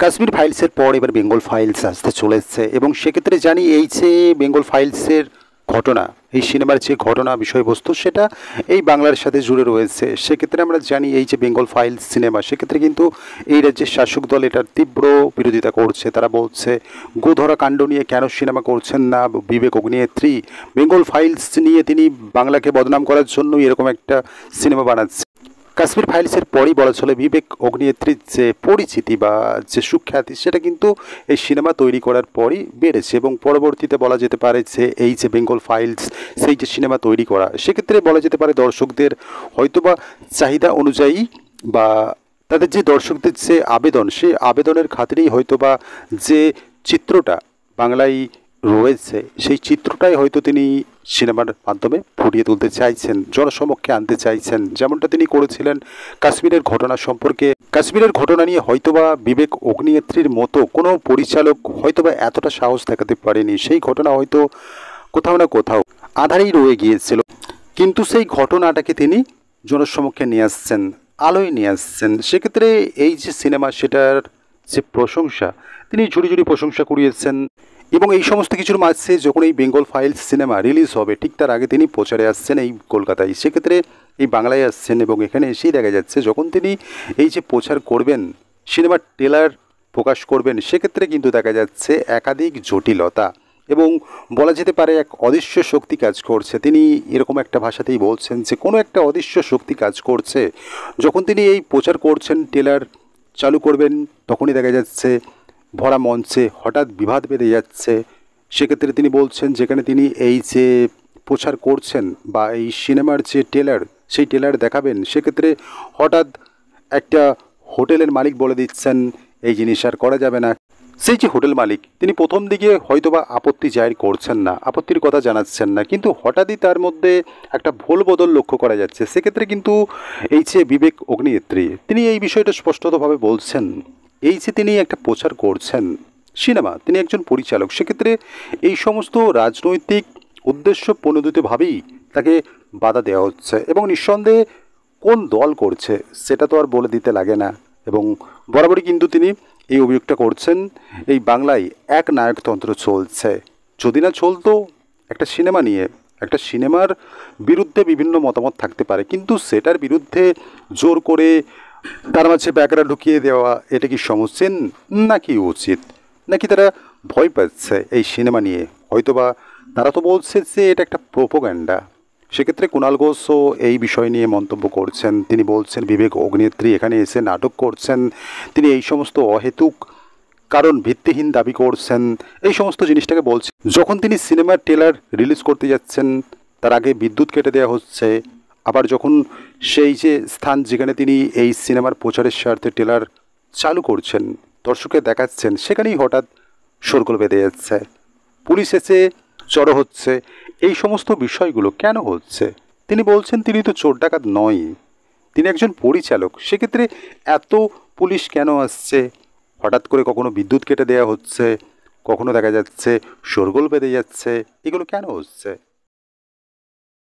কাশ্মীর ফাইলসের পর এবার বেঙ্গল ফাইলস আসতে চলেছে এবং সেক্ষেত্রে জানি এই যে বেঙ্গল ফাইলসের ঘটনা, এই সিনেমার যে ঘটনা বিষয়বস্তু সেটা এই বাংলার সাথে জুড়ে রয়েছে। সেক্ষেত্রে আমরা জানি এই যে বেঙ্গল ফাইলস সিনেমা, সেক্ষেত্রে কিন্তু এই রাজ্যের শাসক দল এটার তীব্র বিরোধিতা করছে। তারা বলছে গোধরা কাণ্ড নিয়ে কেন সিনেমা করছেন না বিবেক অগ্নিনেত্রী, বেঙ্গল ফাইলস নিয়ে তিনি বাংলাকে বদনাম করার জন্য এরকম একটা সিনেমা বানাচ্ছে। কাশ্মীর ফাইলসের পরই বলা চলে বিবেক অগ্নিনেত্রীর যে পরিচিতি বা যে সুখ্যাতি সেটা কিন্তু এই সিনেমা তৈরি করার পরই বেড়েছে এবং পরবর্তীতে বলা যেতে পারে যে এই যে বেঙ্গল ফাইলস সেই যে সিনেমা তৈরি করা, সেক্ষেত্রে বলা যেতে পারে দর্শকদের হয়তোবা চাহিদা অনুযায়ী বা তাদের যে দর্শকদের যে আবেদন, সেই আবেদনের খাতিরেই হয়তোবা যে চিত্রটা বাংলায় রয়েছে সেই চিত্রটাই হয়তো তিনি সিনেমার মাধ্যমে ফুটিয়ে তুলতে চাইছেন, জনসমক্ষে আনতে চাইছেন, যেমনটা তিনি করেছিলেন কাশ্মীরের ঘটনা সম্পর্কে। কাশ্মীরের ঘটনা নিয়ে হয়তোবা বিবেক অগ্নিনেত্রীর মতো কোনো পরিচালক হয়তোবা এতটা সাহস দেখাতে পারেনি। সেই ঘটনা হয়তো কোথাও না কোথাও আধারেই রয়ে গিয়েছিল, কিন্তু সেই ঘটনাটাকে তিনি জনসমক্ষে নিয়ে আসছেন, আলোয় নিয়ে আসছেন। সেক্ষেত্রে এই যে সিনেমা সেটার যে প্রশংসা তিনি ঝুড়ি ঝুড়ি প্রশংসা কুড়িয়েছেন এবং এই সমস্ত কিছুর মাঝে যখন এই বেঙ্গল ফাইলস সিনেমা রিলিজ হবে ঠিক তার আগে তিনি প্রচারে আসছেন এই কলকাতায়, সেক্ষেত্রে এই বাংলায় আসছেন এবং এখানে এসেই দেখা যাচ্ছে যখন তিনি এই যে প্রচার করবেন, সিনেমার ট্রেলার প্রকাশ করবেন, সেক্ষেত্রে কিন্তু দেখা যাচ্ছে একাধিক জটিলতা এবং বলা যেতে পারে এক অদৃশ্য শক্তি কাজ করছে। তিনি এরকম একটা ভাষাতেই বলছেন যে কোনো একটা অদৃশ্য শক্তি কাজ করছে। যখন তিনি এই প্রচার করছেন, ট্রেলার চালু করবেন, তখনই দেখা যাচ্ছে ভরা মঞ্চে হঠাৎ বিবাদ বেঁধে যাচ্ছে। সেক্ষেত্রে তিনি বলছেন যেখানে তিনি এই যে প্রচার করছেন বা এই সিনেমার যে ট্রেলার সেই ট্রেলার দেখাবেন, সেক্ষেত্রে হঠাৎ একটা হোটেলের মালিক বলে দিচ্ছেন এই জিনিস আর করা যাবে না। সেই যে হোটেল মালিক তিনি প্রথম দিকে হয়তোবা আপত্তি জাহির করছেন না, আপত্তির কথা জানাচ্ছেন না, কিন্তু হঠাৎই তার মধ্যে একটা ভুল বদল লক্ষ্য করা যাচ্ছে। সেক্ষেত্রে কিন্তু এই যে বিবেক অগ্নিনেত্রী তিনি এই বিষয়টা স্পষ্টতভাবে বলছেন, এই যে তিনি একটা প্রচার করছেন সিনেমা, তিনি একজন পরিচালক, সেক্ষেত্রে এই সমস্ত রাজনৈতিক উদ্দেশ্য প্রণোদিতভাবেই তাকে বাধা দেওয়া হচ্ছে এবং নিঃসন্দেহে কোন দল করছে সেটা তো আর বলে দিতে লাগে না। এবং বরাবরই কিন্তু তিনি এই অভিযোগটা করছেন এই বাংলায় এক নায়কতন্ত্র চলছে। যদি না চলতো একটা সিনেমা নিয়ে, একটা সিনেমার বিরুদ্ধে বিভিন্ন মতামত থাকতে পারে, কিন্তু সেটার বিরুদ্ধে জোর করে তার মাঝে ব্যাকরা ঢুকিয়ে দেওয়া এটা কি সমস্যেন নাকি উচিত, নাকি তারা ভয় পাচ্ছে এই সিনেমা নিয়ে? হয়তোবা তারা তো বলছে যে এটা একটা প্রোপাগান্ডা। সেক্ষেত্রে কুণাল ঘোষও এই বিষয় নিয়ে মন্তব্য করছেন। তিনি বলছেন বিবেক অগ্নিনেত্রী এখানে এসে নাটক করছেন, তিনি এই সমস্ত অহেতুক কারণ ভিত্তিহীন দাবি করছেন, এই সমস্ত জিনিসটাকে বলছেন। যখন তিনি সিনেমার ট্রেলার রিলিজ করতে যাচ্ছেন তার আগে বিদ্যুৎ কেটে দেওয়া হচ্ছে, আবার যখন সেই যে স্থান যেখানে তিনি এই সিনেমার প্রচারের স্বার্থে ট্রেলার চালু করছেন, দর্শককে দেখাচ্ছেন, সেখানেই হঠাৎ শোরগোল বেঁধে যাচ্ছে, পুলিশ এসে জড়ো হচ্ছে। এই সমস্ত বিষয়গুলো কেন হচ্ছে? তিনি বলছেন তিনি তো চোর ডাকাত নয়, তিনি একজন পরিচালক। সেক্ষেত্রে এত পুলিশ কেন আসছে? হঠাৎ করে কখনো বিদ্যুৎ কেটে দেওয়া হচ্ছে, কখনো দেখা যাচ্ছে শোরগোল বেঁধে যাচ্ছে, এগুলো কেন হচ্ছে?